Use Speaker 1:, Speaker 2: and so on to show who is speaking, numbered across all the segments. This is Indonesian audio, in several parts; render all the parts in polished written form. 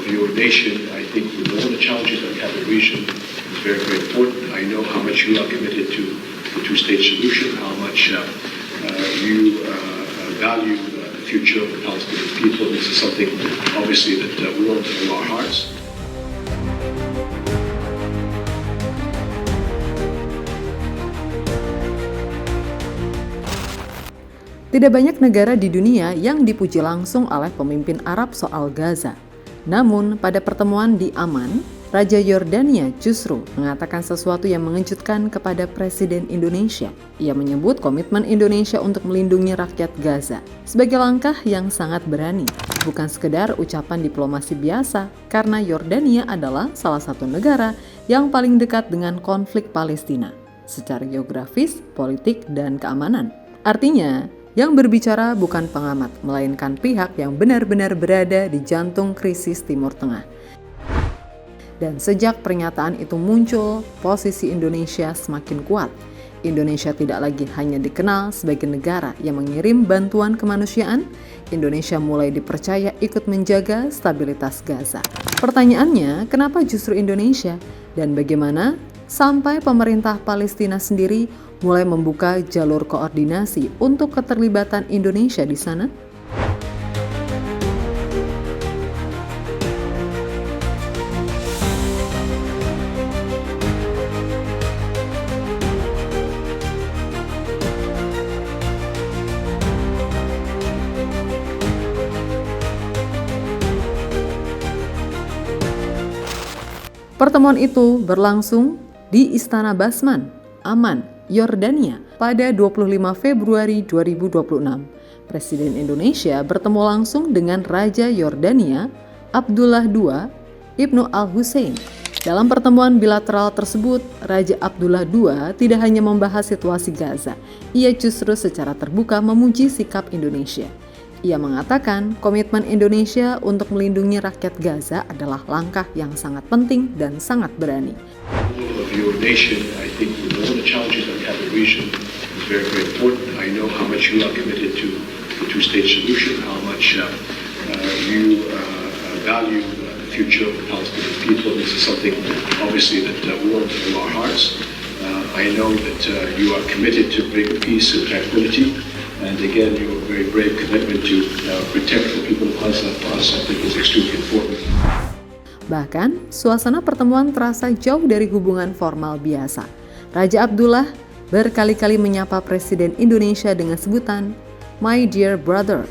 Speaker 1: of your nation. I think with all the challenges that we have in the region, it's very, very important. I know how much you are committed to the two-state solution, how much you value the future of the Palestinian people. This is something, obviously, that warms all our hearts.
Speaker 2: Tidak banyak negara di dunia yang dipuji langsung oleh pemimpin Arab soal Gaza. Namun, pada pertemuan di Amman, Raja Yordania justru mengatakan sesuatu yang mengejutkan kepada Presiden Indonesia. Ia menyebut komitmen Indonesia untuk melindungi rakyat Gaza sebagai langkah yang sangat berani, bukan sekedar ucapan diplomasi biasa, karena Yordania adalah salah satu negara yang paling dekat dengan konflik Palestina secara geografis, politik, dan keamanan. Artinya, yang berbicara bukan pengamat, melainkan pihak yang benar-benar berada di jantung krisis Timur Tengah. Dan sejak pernyataan itu muncul, posisi Indonesia semakin kuat. Indonesia tidak lagi hanya dikenal sebagai negara yang mengirim bantuan kemanusiaan, Indonesia mulai dipercaya ikut menjaga stabilitas Gaza. Pertanyaannya, kenapa justru Indonesia? Dan bagaimana sampai pemerintah Palestina sendiri mulai membuka jalur koordinasi untuk keterlibatan Indonesia di sana? Pertemuan itu berlangsung di Istana Basman, Amman, Yordania pada 25 Februari 2026. Presiden Indonesia bertemu langsung dengan Raja Yordania, Abdullah II Ibnu Al-Hussein. Dalam pertemuan bilateral tersebut, Raja Abdullah II tidak hanya membahas situasi Gaza, ia justru secara terbuka memuji sikap Indonesia. Ia mengatakan komitmen Indonesia untuk melindungi rakyat Gaza adalah langkah yang sangat penting dan sangat berani.
Speaker 1: Of your nation, I think with all the challenges that we have in the region, it's very, very important. I know how much you are committed to the two-state solution, how much you value the future of the Palestinian people. This is something, obviously, that warms all our hearts. I know that you are committed to bring peace and tranquility. And again, your very brave commitment to protect the people of Gaza for us, I think is extremely important.
Speaker 2: Bahkan, suasana pertemuan terasa jauh dari hubungan formal biasa. Raja Abdullah berkali-kali menyapa Presiden Indonesia dengan sebutan "My dear brother",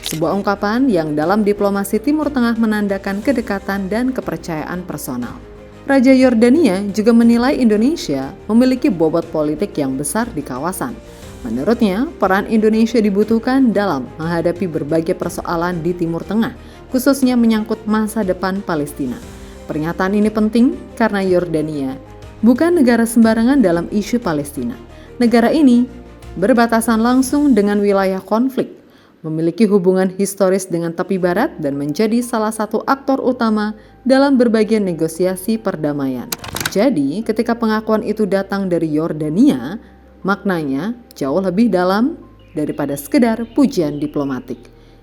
Speaker 2: sebuah ungkapan yang dalam diplomasi Timur Tengah menandakan kedekatan dan kepercayaan personal. Raja Yordania juga menilai Indonesia memiliki bobot politik yang besar di kawasan. Menurutnya, peran Indonesia dibutuhkan dalam menghadapi berbagai persoalan di Timur Tengah, khususnya menyangkut masa depan Palestina. Pernyataan ini penting karena Yordania bukan negara sembarangan dalam isu Palestina. Negara ini berbatasan langsung dengan wilayah konflik, memiliki hubungan historis dengan tepi barat dan menjadi salah satu aktor utama dalam berbagai negosiasi perdamaian. Jadi, ketika pengakuan itu datang dari Yordania, maknanya jauh lebih dalam daripada sekedar pujian diplomatik.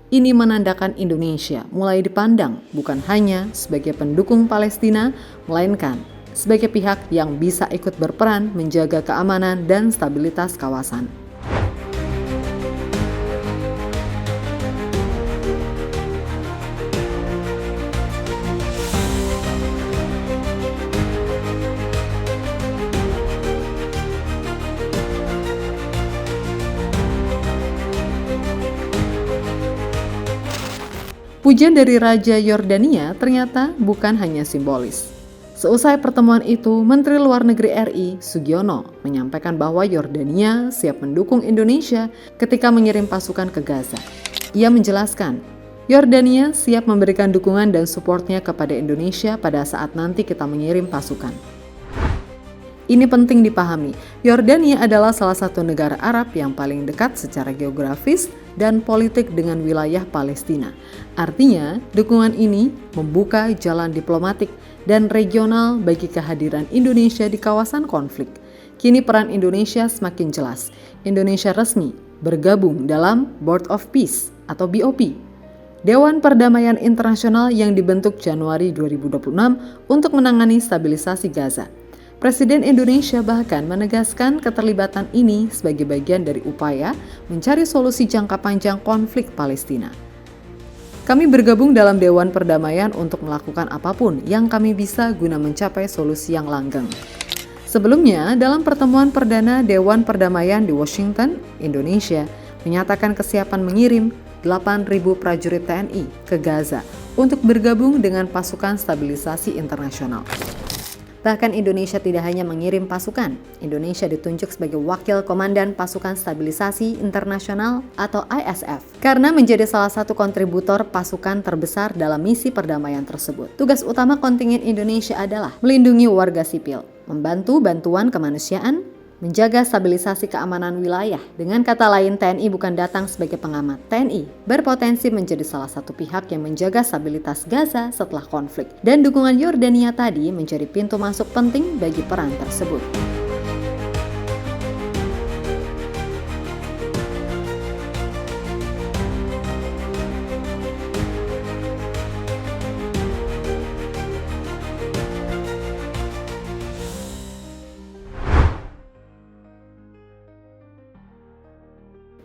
Speaker 2: Ini menandakan Indonesia mulai dipandang bukan hanya sebagai pendukung Palestina, melainkan sebagai pihak yang bisa ikut berperan menjaga keamanan dan stabilitas kawasan. Pujian dari Raja Yordania ternyata bukan hanya simbolis. Seusai pertemuan itu, Menteri Luar Negeri RI Sugiono menyampaikan bahwa Yordania siap mendukung Indonesia ketika mengirim pasukan ke Gaza. Ia menjelaskan, Yordania siap memberikan dukungan dan supportnya kepada Indonesia pada saat nanti kita mengirim pasukan. Ini penting dipahami, Yordania adalah salah satu negara Arab yang paling dekat secara geografis dan politik dengan wilayah Palestina. Artinya, dukungan ini membuka jalan diplomatik dan regional bagi kehadiran Indonesia di kawasan konflik. Kini peran Indonesia semakin jelas. Indonesia resmi bergabung dalam Board of Peace atau BOP. Dewan Perdamaian Internasional yang dibentuk Januari 2026 untuk menangani stabilisasi Gaza. Presiden Indonesia bahkan menegaskan keterlibatan ini sebagai bagian dari upaya mencari solusi jangka panjang konflik Palestina. Kami bergabung dalam Dewan Perdamaian untuk melakukan apapun yang kami bisa guna mencapai solusi yang langgeng. Sebelumnya, dalam pertemuan perdana Dewan Perdamaian di Washington, Indonesia menyatakan kesiapan mengirim 8.000 prajurit TNI ke Gaza untuk bergabung dengan pasukan stabilisasi internasional. Bahkan Indonesia tidak hanya mengirim pasukan, Indonesia ditunjuk sebagai wakil komandan pasukan stabilisasi internasional atau ISF karena menjadi salah satu kontributor pasukan terbesar dalam misi perdamaian tersebut. Tugas utama kontingen Indonesia adalah melindungi warga sipil, membantu bantuan kemanusiaan, menjaga stabilisasi keamanan wilayah. Dengan kata lain, TNI bukan datang sebagai pengamat. TNI berpotensi menjadi salah satu pihak yang menjaga stabilitas Gaza setelah konflik. Dan dukungan Yordania tadi menjadi pintu masuk penting bagi peran tersebut.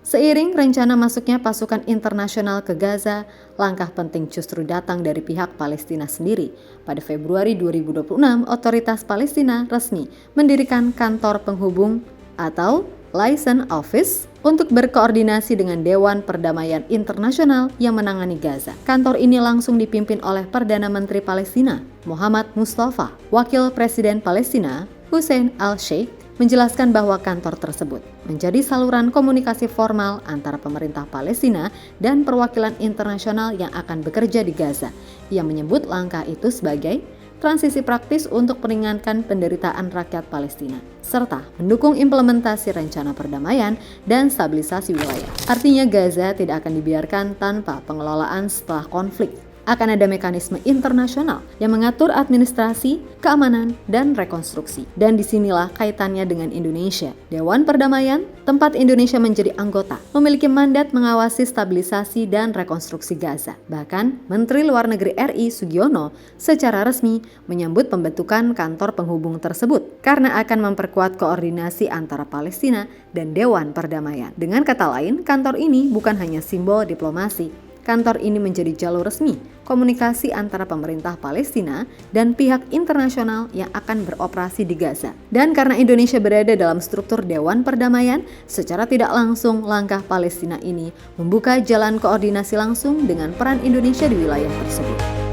Speaker 2: Seiring rencana masuknya pasukan internasional ke Gaza, langkah penting justru datang dari pihak Palestina sendiri. Pada Februari 2026, otoritas Palestina resmi mendirikan kantor penghubung atau liaison office untuk berkoordinasi dengan Dewan Perdamaian Internasional yang menangani Gaza. Kantor ini langsung dipimpin oleh Perdana Menteri Palestina, Muhammad Mustafa. Wakil Presiden Palestina, Hussein al-Sheikh, menjelaskan bahwa kantor tersebut menjadi saluran komunikasi formal antara pemerintah Palestina dan perwakilan internasional yang akan bekerja di Gaza. Ia menyebut langkah itu sebagai transisi praktis untuk meringankan penderitaan rakyat Palestina, serta mendukung implementasi rencana perdamaian dan stabilisasi wilayah. Artinya Gaza tidak akan dibiarkan tanpa pengelolaan setelah konflik. Akan ada mekanisme internasional yang mengatur administrasi, keamanan, dan rekonstruksi. Dan disinilah kaitannya dengan Indonesia. Dewan Perdamaian, tempat Indonesia menjadi anggota, memiliki mandat mengawasi stabilisasi dan rekonstruksi Gaza. Bahkan, Menteri Luar Negeri RI Sugiono secara resmi menyambut pembentukan kantor penghubung tersebut karena akan memperkuat koordinasi antara Palestina dan Dewan Perdamaian. Dengan kata lain, kantor ini bukan hanya simbol diplomasi. Kantor ini menjadi jalur resmi komunikasi antara pemerintah Palestina dan pihak internasional yang akan beroperasi di Gaza. Dan karena Indonesia berada dalam struktur Dewan Perdamaian, secara tidak langsung langkah Palestina ini membuka jalan koordinasi langsung dengan peran Indonesia di wilayah tersebut.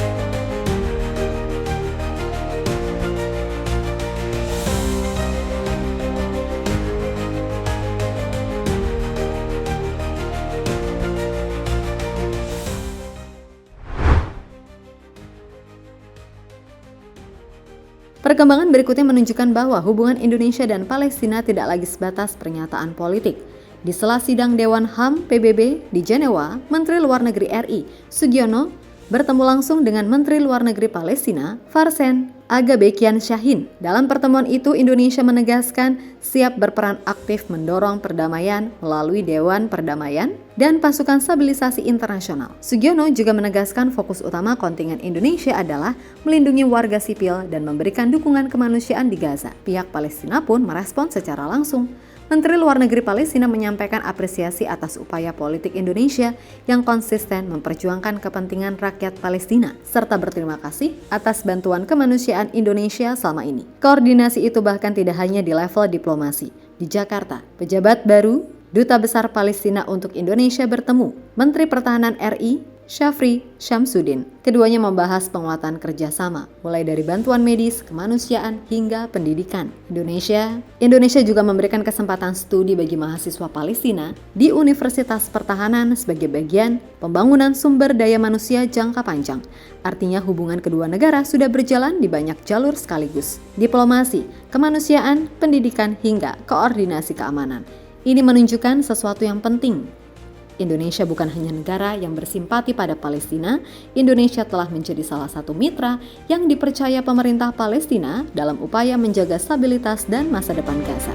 Speaker 2: Perkembangan berikutnya menunjukkan bahwa hubungan Indonesia dan Palestina tidak lagi sebatas pernyataan politik. Di sela sidang Dewan HAM PBB di Jenewa, Menteri Luar Negeri RI Sugiono bertemu langsung dengan Menteri Luar Negeri Palestina Farsen Agabekian Shahin. Dalam pertemuan itu, Indonesia menegaskan siap berperan aktif mendorong perdamaian melalui Dewan Perdamaian dan pasukan stabilisasi internasional. Sugiono juga menegaskan fokus utama kontingen Indonesia adalah melindungi warga sipil dan memberikan dukungan kemanusiaan di Gaza. Pihak Palestina pun merespon secara langsung. Menteri Luar Negeri Palestina menyampaikan apresiasi atas upaya politik Indonesia yang konsisten memperjuangkan kepentingan rakyat Palestina, serta berterima kasih atas bantuan kemanusiaan Indonesia selama ini. Koordinasi itu bahkan tidak hanya di level diplomasi. Di Jakarta, pejabat baru Duta Besar Palestina untuk Indonesia bertemu Menteri Pertahanan RI Syafri Syamsuddin. Keduanya membahas penguatan kerjasama, mulai dari bantuan medis, kemanusiaan, hingga pendidikan. Indonesia juga memberikan kesempatan studi bagi mahasiswa Palestina di Universitas Pertahanan sebagai bagian pembangunan sumber daya manusia jangka panjang. Artinya hubungan kedua negara sudah berjalan di banyak jalur sekaligus. Diplomasi, kemanusiaan, pendidikan, hingga koordinasi keamanan. Ini menunjukkan sesuatu yang penting. Indonesia bukan hanya negara yang bersimpati pada Palestina, Indonesia telah menjadi salah satu mitra yang dipercaya pemerintah Palestina dalam upaya menjaga stabilitas dan masa depan Gaza.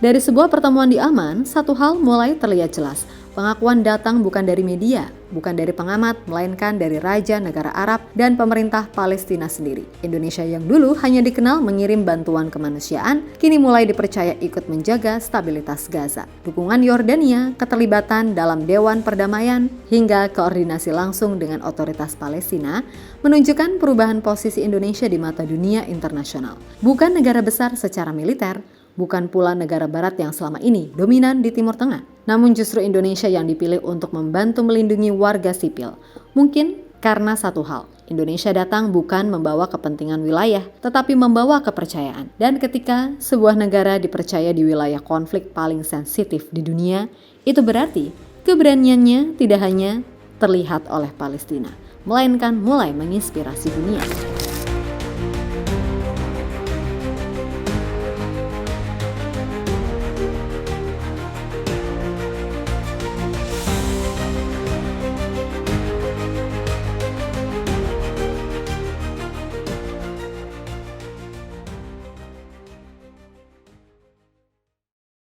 Speaker 2: Dari sebuah pertemuan di Amman, satu hal mulai terlihat jelas. Pengakuan datang bukan dari media, bukan dari pengamat, melainkan dari raja negara Arab dan pemerintah Palestina sendiri. Indonesia yang dulu hanya dikenal mengirim bantuan kemanusiaan, kini mulai dipercaya ikut menjaga stabilitas Gaza. Dukungan Yordania, keterlibatan dalam Dewan Perdamaian, hingga koordinasi langsung dengan otoritas Palestina menunjukkan perubahan posisi Indonesia di mata dunia internasional. Bukan negara besar secara militer, bukan pula negara barat yang selama ini dominan di Timur Tengah. Namun justru Indonesia yang dipilih untuk membantu melindungi warga sipil. Mungkin karena satu hal, Indonesia datang bukan membawa kepentingan wilayah, tetapi membawa kepercayaan. Dan ketika sebuah negara dipercaya di wilayah konflik paling sensitif di dunia, itu berarti keberaniannya tidak hanya terlihat oleh Palestina, melainkan mulai menginspirasi dunia.